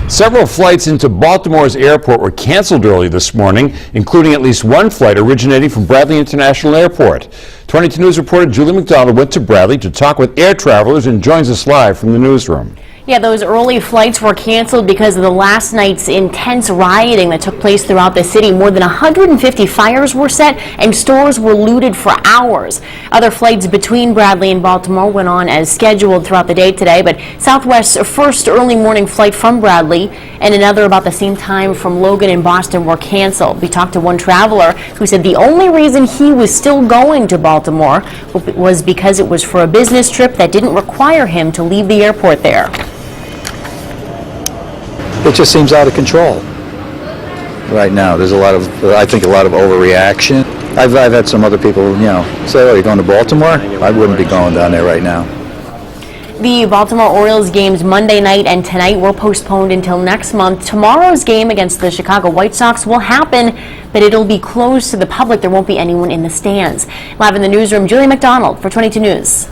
Several flights into Baltimore's airport were canceled early this morning, including at least one flight originating from Bradley International Airport. 22 News reporter Julie McDonald went to Bradley to talk with air travelers and joins us live from the newsroom. Yeah, those early flights were canceled because of the last night's intense rioting that took place throughout the city. More than 150 fires were set and stores were looted for hours. Other flights between Bradley and Baltimore went on as scheduled throughout the day today, but Southwest's first early morning flight from Bradley and another about the same time from Logan and Boston were canceled. We talked to one traveler who said the only reason he was still going to Baltimore was because it was for a business trip that didn't require him to leave the airport there. It just seems out of control right now. There's I think a lot of overreaction. I've had some other people, say, "Oh, you're going to Baltimore?" I wouldn't be going down there right now. The Baltimore Orioles games Monday night and tonight were postponed until next month. Tomorrow's game against the Chicago White Sox will happen, but it'll be closed to the public. There won't be anyone in the stands. Live in the newsroom, Julie McDonald for 22 News.